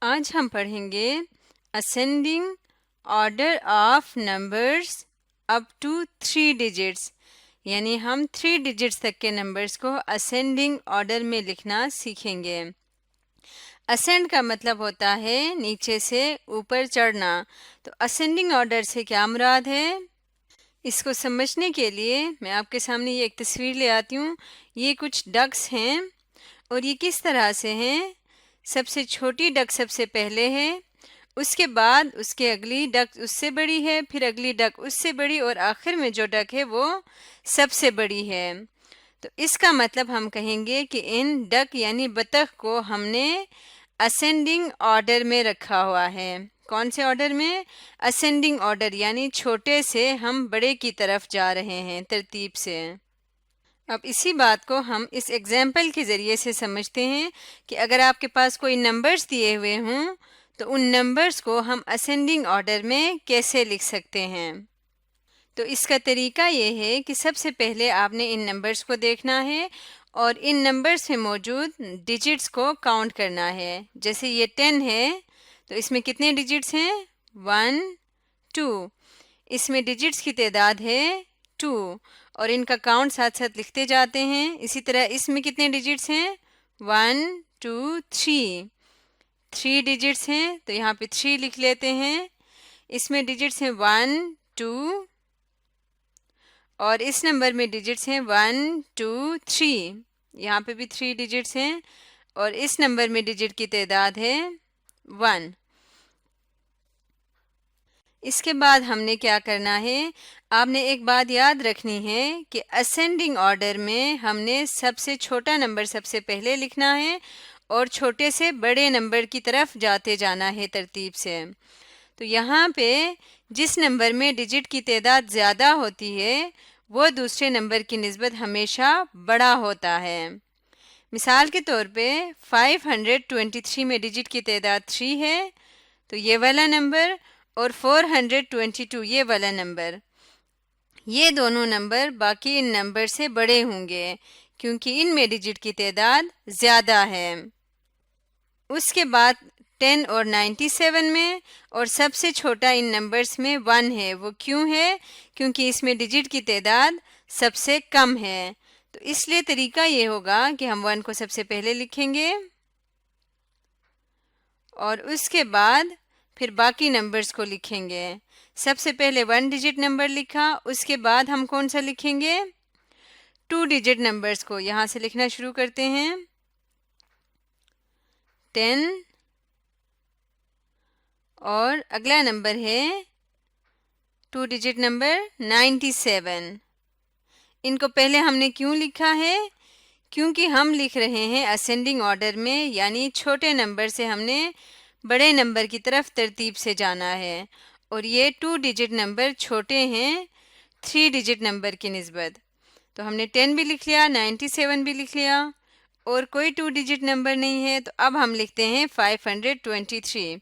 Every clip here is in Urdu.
آج ہم پڑھیں گے ascending order of numbers up to 3 digits، یعنی ہم 3 digits تک کے نمبرز کو ascending order میں لکھنا سیکھیں گے۔ ascend کا مطلب ہوتا ہے نیچے سے اوپر چڑھنا، تو ascending order سے کیا مراد ہے؟ اس کو سمجھنے کے لیے میں آپ کے سامنے یہ ایک تصویر لے آتی ہوں۔ یہ کچھ ڈکس ہیں اور یہ کس طرح سے ہیں؟ سب سے چھوٹی ڈک سب سے پہلے ہے، اس کے بعد اس کے اگلی ڈک اس سے بڑی ہے، پھر اگلی ڈک اس سے بڑی، اور آخر میں جو ڈک ہے وہ سب سے بڑی ہے۔ تو اس کا مطلب ہم کہیں گے کہ ان ڈک یعنی بطخ کو ہم نے اسینڈنگ آرڈر میں رکھا ہوا ہے۔ کون سے آرڈر میں؟ اسینڈنگ آرڈر، یعنی چھوٹے سے ہم بڑے کی طرف جا رہے ہیں ترتیب سے۔ اب اسی بات کو ہم اس ایگزامپل کے ذریعے سے سمجھتے ہیں کہ اگر آپ کے پاس کوئی نمبرز دیے ہوئے ہوں تو ان نمبرز کو ہم اسینڈنگ آرڈر میں کیسے لکھ سکتے ہیں۔ تو اس کا طریقہ یہ ہے کہ سب سے پہلے آپ نے ان نمبرز کو دیکھنا ہے اور ان نمبرز میں موجود ڈیجٹس کو کاؤنٹ کرنا ہے۔ جیسے یہ 10 ہے تو اس میں کتنے ڈیجٹس ہیں؟ 1 2۔ اس میں ڈیجٹس کی تعداد ہے 2 اور ان کا کاؤنٹ ساتھ ساتھ لکھتے جاتے ہیں۔ اسی طرح اس میں کتنے ڈیجٹس ہیں؟ 1 2 3۔ 3 ڈیجٹس ہیں تو یہاں پہ 3 لکھ لیتے ہیں۔ اس میں ڈیجٹس ہیں 1 2 اور اس نمبر میں ڈیجٹس ہیں 1 2 3۔ یہاں پہ بھی 3 ڈیجٹس ہیں اور اس نمبر میں ڈیجٹ کی تعداد ہے 1۔ اس کے بعد ہم نے کیا کرنا ہے؟ آپ نے ایک بات یاد رکھنی ہے کہ اسینڈنگ آرڈر میں ہم نے سب سے چھوٹا نمبر سب سے پہلے لکھنا ہے اور چھوٹے سے بڑے نمبر کی طرف جاتے جانا ہے ترتیب سے۔ تو یہاں پہ جس نمبر میں ڈیجٹ کی تعداد زیادہ ہوتی ہے وہ دوسرے نمبر کی نسبت ہمیشہ بڑا ہوتا ہے۔ مثال کے طور پہ 523 میں ڈیجٹ کی تعداد 3 ہے تو یہ والا نمبر، اور 422 یہ والا نمبر، یہ دونوں نمبر باقی ان نمبر سے بڑے ہوں گے کیونکہ ان میں ڈیجٹ کی تعداد زیادہ ہے۔ اس کے بعد 10 اور 97 میں، اور سب سے چھوٹا ان نمبرز میں 1 ہے۔ وہ کیوں ہے؟ کیونکہ اس میں ڈیجٹ کی تعداد سب سے کم ہے۔ تو اس لیے طریقہ یہ ہوگا کہ ہم 1 کو سب سے پہلے لکھیں گے اور اس کے بعد پھر باقی نمبرز کو لکھیں گے۔ سب سے پہلے 1 ڈیجٹ نمبر لکھا، اس کے بعد ہم کون سا لکھیں گے؟ 2 ڈیجٹ نمبرز کو یہاں سے لکھنا شروع کرتے ہیں۔ 10 اور اگلا نمبر ہے 2 ڈیجٹ نمبر 97۔ ان کو پہلے ہم نے کیوں لکھا ہے؟ کیونکہ ہم لکھ رہے ہیں اسینڈنگ آرڈر میں، یعنی چھوٹے نمبر سے ہم نے بڑے نمبر کی طرف ترتیب سے جانا ہے، اور یہ 2 ڈیجٹ نمبر چھوٹے ہیں 3 ڈیجٹ نمبر کی نسبت۔ تو ہم نے 10 بھی لکھ لیا، 97 بھی لکھ لیا، اور کوئی 2 ڈیجٹ نمبر نہیں ہے تو اب ہم لکھتے ہیں 523۔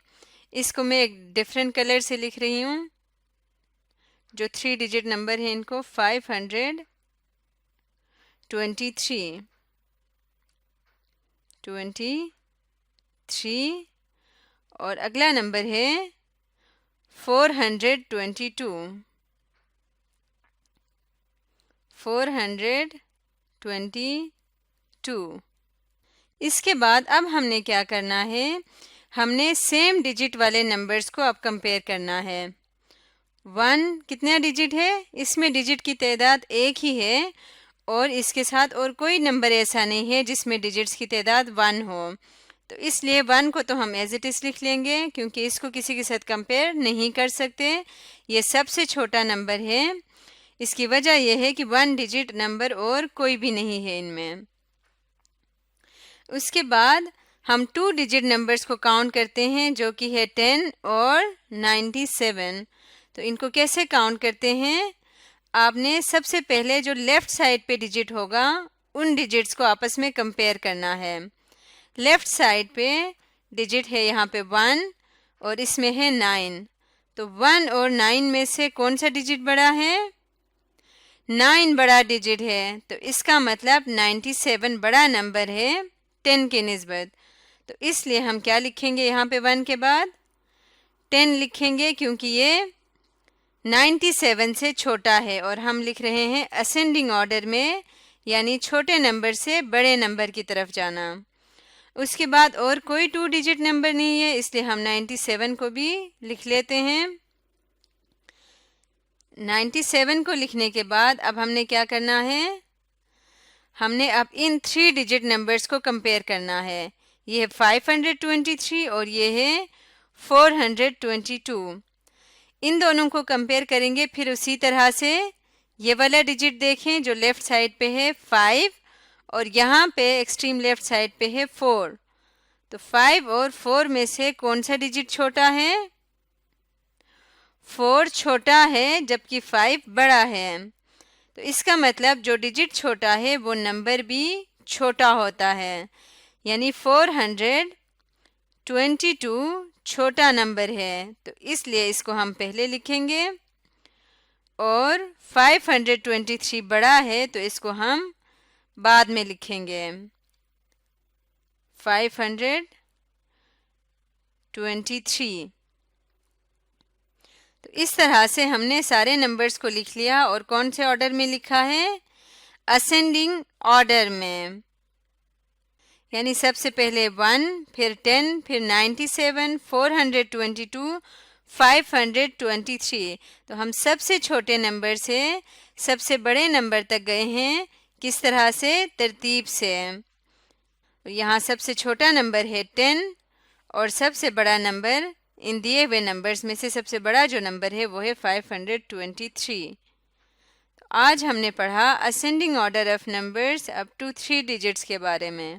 اس کو میں ایک ڈفرینٹ کلر سے لکھ رہی ہوں۔ جو 3 ڈیجٹ نمبر ہیں ان کو 523 23 اور اگلا نمبر ہے 422۔ اس کے بعد اب ہم نے کیا کرنا ہے؟ ہم نے سیم ڈیجٹ والے نمبرز کو اب کمپیئر کرنا ہے۔ 1 کتنا ڈیجٹ ہے؟ اس میں ڈیجٹ کی تعداد ایک ہی ہے اور اس کے ساتھ اور کوئی نمبر ایسا نہیں ہے جس میں ڈیجٹس کی تعداد 1 ہو، تو اس لیے 1 کو تو ہم ایز اٹ از لکھ لیں گے کیونکہ اس کو کسی کے ساتھ کمپیئر نہیں کر سکتے، یہ سب سے چھوٹا نمبر ہے۔ اس کی وجہ یہ ہے کہ 1 ڈیجٹ نمبر اور کوئی بھی نہیں ہے ان میں۔ اس کے بعد ہم 2 ڈیجٹ نمبرز کو کاؤنٹ کرتے ہیں جو کہ ہے 10 اور 97۔ تو ان کو کیسے کاؤنٹ کرتے ہیں؟ آپ نے سب سے پہلے جو لیفٹ سائڈ پہ ڈیجٹ ہوگا ان ڈیجٹس کو آپس میں کمپیئر کرنا ہے۔ لیفٹ سائڈ پہ ڈیجٹ ہے یہاں پہ 1 اور اس میں ہے 9، تو 1 اور 9 میں سے کون سا ڈیجٹ بڑا ہے؟ 9 بڑا ڈیجٹ ہے، تو اس کا مطلب 97 بڑا نمبر ہے 10 کی نسبت۔ تو اس لیے ہم کیا لکھیں گے یہاں پہ 1 کے بعد 10 لکھیں گے، کیونکہ یہ 97 سے چھوٹا ہے اور ہم لکھ رہے ہیں اسینڈنگ آرڈر میں، یعنی چھوٹے نمبر سے بڑے نمبر کی طرف جانا۔ اس کے بعد اور کوئی 2 ڈیجٹ نمبر نہیں ہے، اس لیے ہم 97 کو بھی لکھ لیتے ہیں۔ 97 کو لکھنے کے بعد اب ہم نے کیا کرنا ہے، ہم نے اب ان 3 ڈیجٹ نمبرز کو کمپیئر کرنا ہے۔ یہ ہے 523 اور یہ ہے 422۔ ان دونوں کو کمپیئر کریں گے، پھر اسی طرح سے یہ والا ڈیجٹ دیکھیں جو لیفٹ سائڈ پہ ہے 5 اور یہاں پہ ایکسٹریم لیفٹ سائڈ پہ ہے 4۔ تو 5 اور 4 میں سے کون سا ڈیجٹ چھوٹا ہے؟ 4 چھوٹا ہے جبکہ 5 بڑا ہے۔ تو اس کا مطلب جو ڈیجٹ چھوٹا ہے وہ نمبر بھی چھوٹا ہوتا ہے، یعنی 422 چھوٹا نمبر ہے، تو اس لیے اس کو ہم پہلے لکھیں گے، اور 523 بڑا ہے تو اس کو ہم بعد میں لکھیں گے۔ 523۔ تو اس طرح سے ہم نے سارے نمبرز کو لکھ لیا، اور کون سے آرڈر میں لکھا ہے؟ اسینڈنگ آرڈر میں، یعنی سب سے پہلے 1، پھر 10، پھر 97، 422، 523۔ تو ہم سب سے چھوٹے نمبر سے سب سے بڑے نمبر تک گئے ہیں، کس طرح سے؟ ترتیب سے۔ یہاں سب سے چھوٹا نمبر ہے 10 اور سب سے بڑا نمبر ان دیے ہوئے نمبرز میں سے سب سے بڑا جو نمبر ہے وہ ہے 523۔ آج ہم نے پڑھا ascending order of numbers up to 3 digits کے بارے میں۔